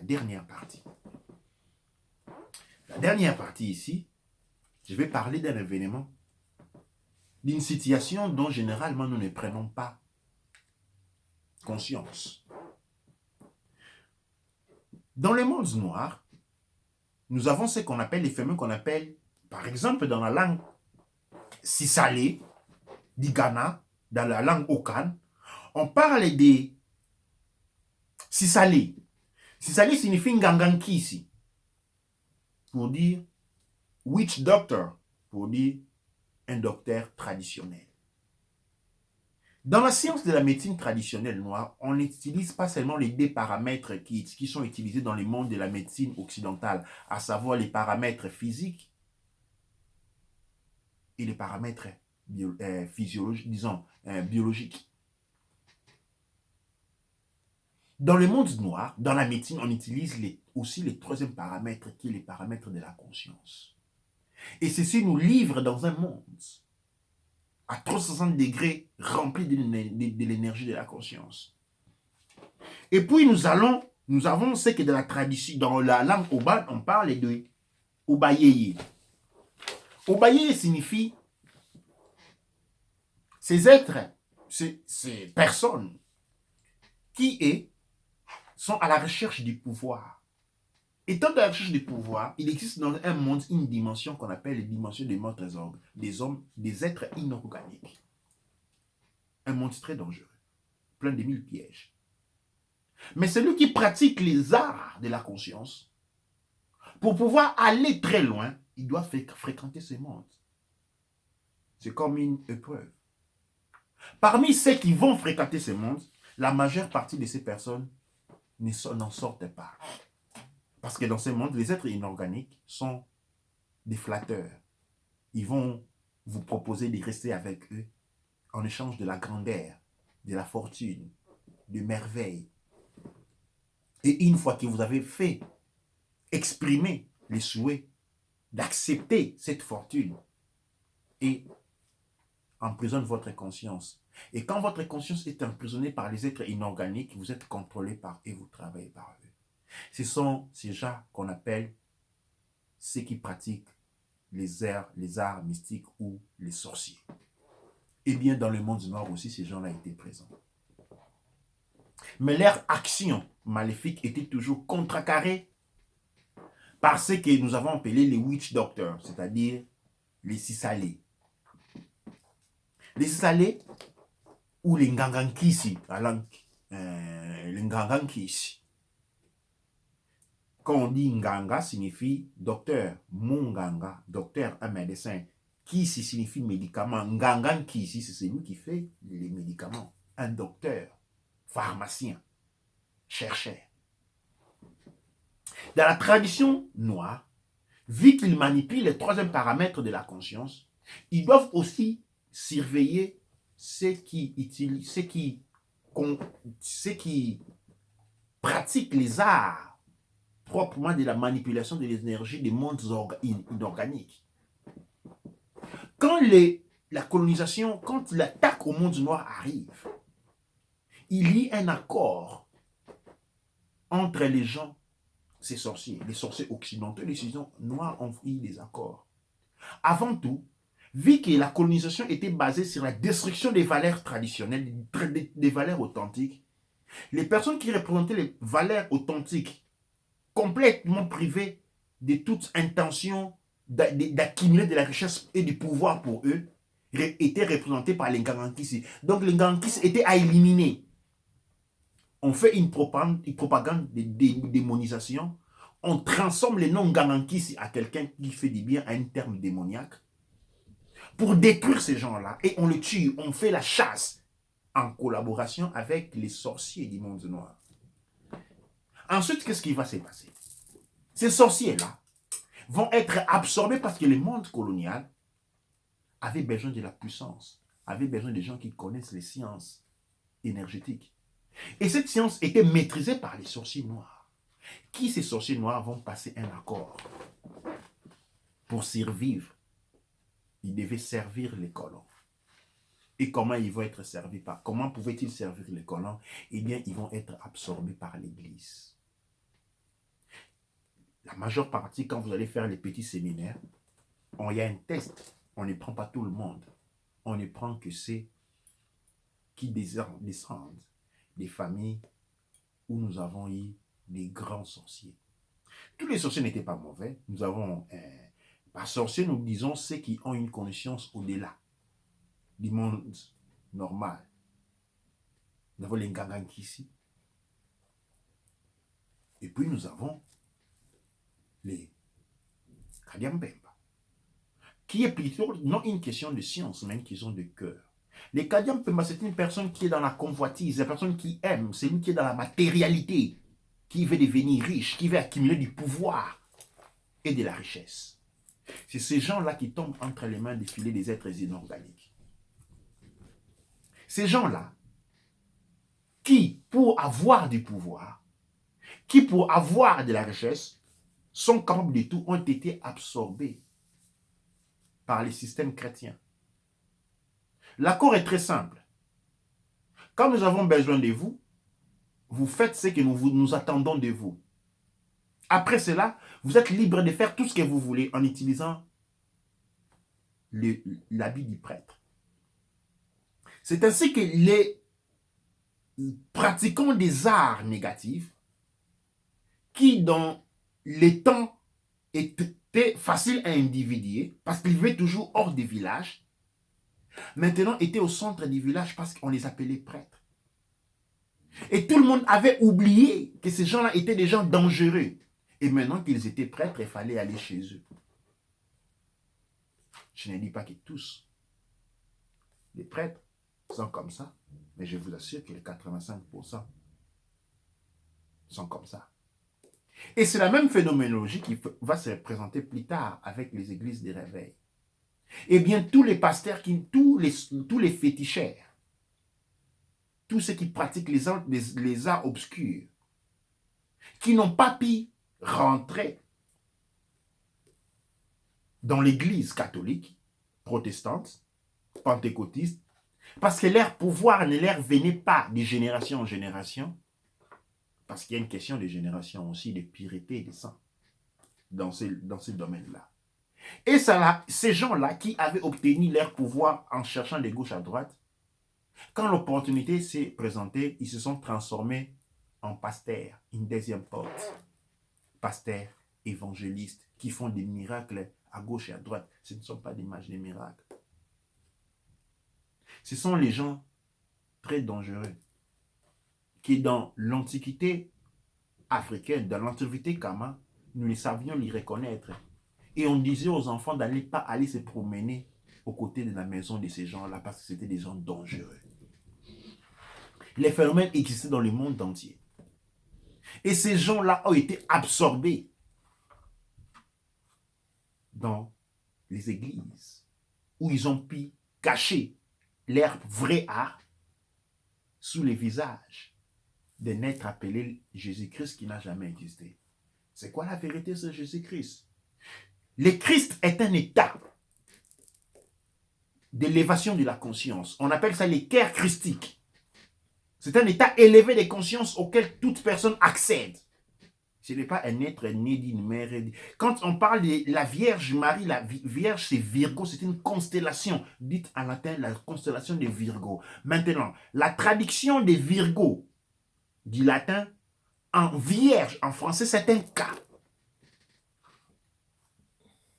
la dernière partie. La dernière partie ici, je vais parler d'un événement, d'une situation dont généralement nous ne prenons pas conscience. Dans le monde noir, nous avons ce qu'on appelle les fameux qu'on appelle, par exemple dans la langue Sisale, du Ghana, dans la langue Okan, on parle des Sisale. Sisale signifie Ngangankisi, pour dire witch doctor, pour dire un docteur traditionnel. Dans la science de la médecine traditionnelle noire, on n'utilise pas seulement les deux paramètres qui sont utilisés dans le monde de la médecine occidentale, à savoir les paramètres physiques et les paramètres physiologiques, disons, biologiques. Dans le monde noir, dans la médecine, on utilise aussi le troisième paramètre qui est les paramètres de la conscience. Et ceci nous livre dans un monde à 360 degrés rempli de l'énergie de la conscience. Et puis nous avons ce que dans la tradition, dans la langue Oba, on parle de Obayeye. Obayeye signifie ces êtres, ces personnes qui sont à la recherche du pouvoir. Étant à la recherche du pouvoir, il existe dans un monde une dimension qu'on appelle les dimensions des morts orgues, des hommes, des êtres inorganiques. Un monde très dangereux, plein de mille pièges. Mais celui qui pratique les arts de la conscience, pour pouvoir aller très loin, il doit fréquenter ce monde. C'est comme une épreuve. Parmi ceux qui vont fréquenter ce monde, la majeure partie de ces personnes n'en sortent pas. Parce que dans ce monde, les êtres inorganiques sont des flatteurs. Ils vont vous proposer de rester avec eux en échange de la grandeur, de la fortune, de merveilles. Et une fois que vous avez fait exprimer les souhaits d'accepter cette fortune, et emprisonne votre conscience. Et quand votre conscience est emprisonnée par les êtres inorganiques, vous êtes contrôlé par eux et vous travaillez par eux. Ce sont ces gens qu'on appelle ceux qui pratiquent les arts mystiques ou les sorciers. Et bien dans le monde noir aussi, ces gens-là étaient présents. Mais leur action maléfique était toujours contrecarrée par ce que nous avons appelé les witch doctors, c'est-à-dire les Sisale. Les Sisale ou les Ngangankisi, les Ngangankisi. Quand on dit Nganga, signifie docteur. Munganga, docteur, un médecin. Kisi signifie médicament. Ngangankisi, c'est celui qui fait les médicaments. Un docteur, pharmacien, chercheur. Dans la tradition noire, vu qu'ils manipulent le troisième paramètre de la conscience, ils doivent aussi surveiller ceux qui pratiquent les arts proprement de la manipulation de l'énergie des mondes inorganiques. Quand la colonisation, quand l'attaque au monde noir arrive, il y a un accord entre les gens, ces sorciers, les sorciers occidentaux, les sorciers noirs ont eu des accords. Avant tout, vu que la colonisation était basée sur la destruction des valeurs traditionnelles, des valeurs authentiques, les personnes qui représentaient les valeurs authentiques complètement privés de toute intention d'accumuler de la richesse et du pouvoir pour eux, étaient représentés par les Ngangankisi. Donc les Ngangankisi étaient à éliminer. On fait une propagande de démonisation. On transforme le nom Ngangankisi à quelqu'un qui fait du bien à un terme démoniaque pour détruire ces gens-là. Et on le tue, on fait la chasse en collaboration avec les sorciers du monde noir. Ensuite, qu'est-ce qui va se passer? Ces sorciers-là vont être absorbés parce que le monde colonial avait besoin de la puissance, avait besoin de gens qui connaissent les sciences énergétiques. Et cette science était maîtrisée par les sorciers noirs. Qui, ces sorciers noirs, vont passer un accord pour survivre? Ils devaient servir les colons. Et comment ils vont être servis par? Comment pouvaient-ils servir les colons? Eh bien, ils vont être absorbés par l'Église. la majeure partie, quand vous allez faire les petits séminaires, il y a un test. On ne prend pas tout le monde. On ne prend que ceux qui descendent des familles où nous avons eu des grands sorciers. Tous les sorciers n'étaient pas mauvais. Nous avons, par sorcier, nous disons ceux qui ont une conscience au-delà du monde normal. Nous avons les Ngangankisi. Et puis nous avons les Kadiambemba, qui est plutôt non une question de science, mais une question de cœur. Les Kadiambemba, c'est une personne qui est dans la convoitise, une personne qui aime, c'est lui qui est dans la matérialité, qui veut devenir riche, qui veut accumuler du pouvoir et de la richesse. C'est ces gens-là qui tombent entre les mains des filets des êtres inorganiques. Ces gens-là qui, pour avoir du pouvoir, qui pour avoir de la richesse, sont capables de tout, ont été absorbés par les systèmes chrétiens. L'accord est très simple. Quand nous avons besoin de vous, vous faites ce que nous attendons de vous. Après cela, vous êtes libre de faire tout ce que vous voulez en utilisant l'habit du prêtre. C'est ainsi que les pratiquants des arts négatifs, qui dans les temps étaient faciles à individuer, parce qu'ils vivaient toujours hors des villages, maintenant étaient au centre du village parce qu'on les appelait prêtres. Et tout le monde avait oublié que ces gens-là étaient des gens dangereux. Et maintenant qu'ils étaient prêtres, il fallait aller chez eux. Je ne dis pas que tous les prêtres sont comme ça, mais je vous assure que les 85% sont comme ça. Et c'est la même phénoménologie qui va se présenter plus tard avec les églises des réveils. Eh bien, tous les pasteurs, tous les féticheurs, tous ceux qui pratiquent les arts obscurs, qui n'ont pas pu rentrer dans l'église catholique, protestante, pentecôtiste, parce que leur pouvoir ne leur venait pas de génération en génération, parce qu'il y a une question de génération aussi, de pureté et de sang dans ce domaine-là. Et ces gens-là qui avaient obtenu leur pouvoir en cherchant de gauche à droite, quand l'opportunité s'est présentée, ils se sont transformés en pasteurs, une deuxième porte. Pasteurs, évangélistes, qui font des miracles à gauche et à droite. Ce ne sont pas des mages des miracles. Ce sont les gens très dangereux qui, dans l'Antiquité africaine, dans l'Antiquité Kama, nous les savions les reconnaître. Et on disait aux enfants d'aller pas aller se promener aux côtés de la maison de ces gens-là parce que c'était des gens dangereux. Les phénomènes existaient dans le monde entier. Et ces gens-là ont été absorbés dans les églises où ils ont pu cacher leur vrai art sous les visages d'un être appelé Jésus-Christ qui n'a jamais existé. C'est quoi la vérité sur Jésus-Christ? Le Christ est un état d'élévation de la conscience. On appelle ça l'équerre christique. C'est un état élevé de conscience auquel toute personne accède. Ce n'est pas un être né d'une mère. Quand on parle de la Vierge Marie, la Vierge c'est Virgo, c'est une constellation. Dites en latin la constellation de Virgo. Maintenant, la traduction de Virgo du latin en Vierge, en français, c'est un cas.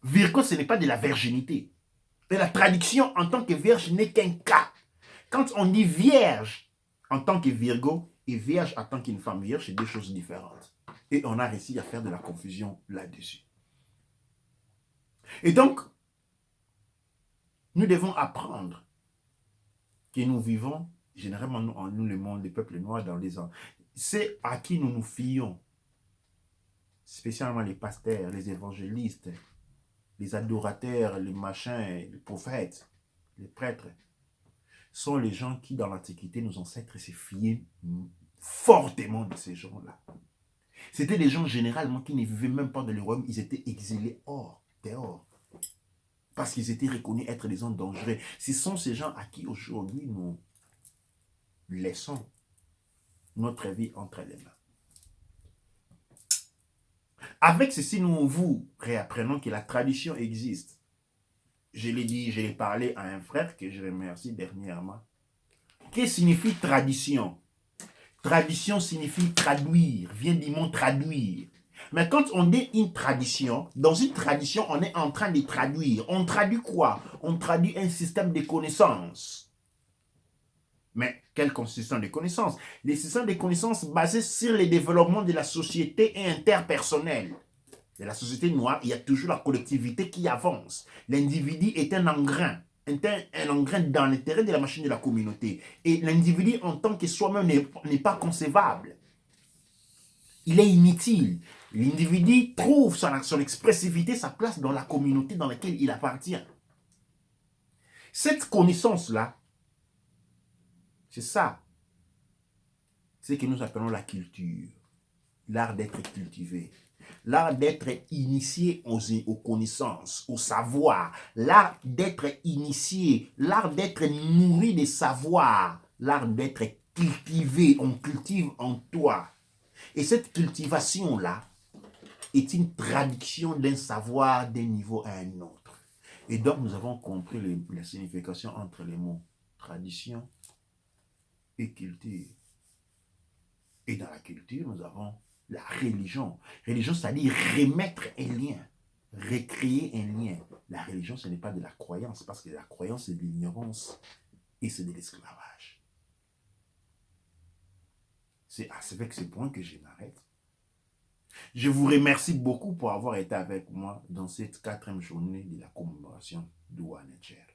Virgo, ce n'est pas de la virginité. Et la traduction en tant que Vierge n'est qu'un cas. Quand on dit Vierge en tant que Virgo et Vierge en tant qu'une femme vierge, c'est deux choses différentes. Et on a réussi à faire de la confusion là-dessus. Et donc, nous devons apprendre que nous vivons, généralement nous le monde des peuples noirs, dans les ans. C'est à qui nous nous fions, spécialement les pasteurs, les évangélistes, les adorateurs, les machins, les prophètes, les prêtres, sont les gens qui, dans l'Antiquité, nos ancêtres se fiaient fortement de ces gens-là. C'était des gens généralement qui ne vivaient même pas dans le royaume, ils étaient exilés dehors. Parce qu'ils étaient reconnus être des gens dangereux. Ce sont ces gens à qui aujourd'hui nous laissons notre vie entre les mains. Avec ceci, nous vous réapprenons que la tradition existe. Je l'ai dit, je l'ai parlé à un frère que je remercie dernièrement. Qu'est-ce que signifie tradition? Tradition signifie traduire, vient du mot traduire. Mais quand on dit une tradition, dans une tradition, on est en train de traduire. On traduit quoi? On traduit un système de connaissances. Mais quel système de connaissances? Les systèmes de connaissances basés sur le développement de la société et interpersonnelle. De la société noire, il y a toujours la collectivité qui avance. L'individu est un engrin dans l'intérêt de la machine de la communauté. Et l'individu en tant que soi-même n'est pas concevable. Il est inutile. L'individu trouve son expressivité, sa place dans la communauté dans laquelle il appartient. Cette connaissance-là, c'est ça. C'est ce que nous appelons la culture. L'art d'être cultivé. L'art d'être initié aux connaissances, au savoir. L'art d'être initié. L'art d'être nourri de savoir. L'art d'être cultivé. On cultive en toi. Et cette cultivation-là est une traduction d'un savoir d'un niveau à un autre. Et donc, nous avons compris la signification entre les mots tradition et culture. Et dans la culture, nous avons la religion. Religion, c'est-à-dire remettre un lien, recréer un lien. La religion, ce n'est pas de la croyance, parce que la croyance, c'est de l'ignorance et c'est de l'esclavage. C'est avec ce point que je m'arrête. Je vous remercie beaucoup pour avoir été avec moi dans cette 4e journée de la commémoration d'Ouanetcher.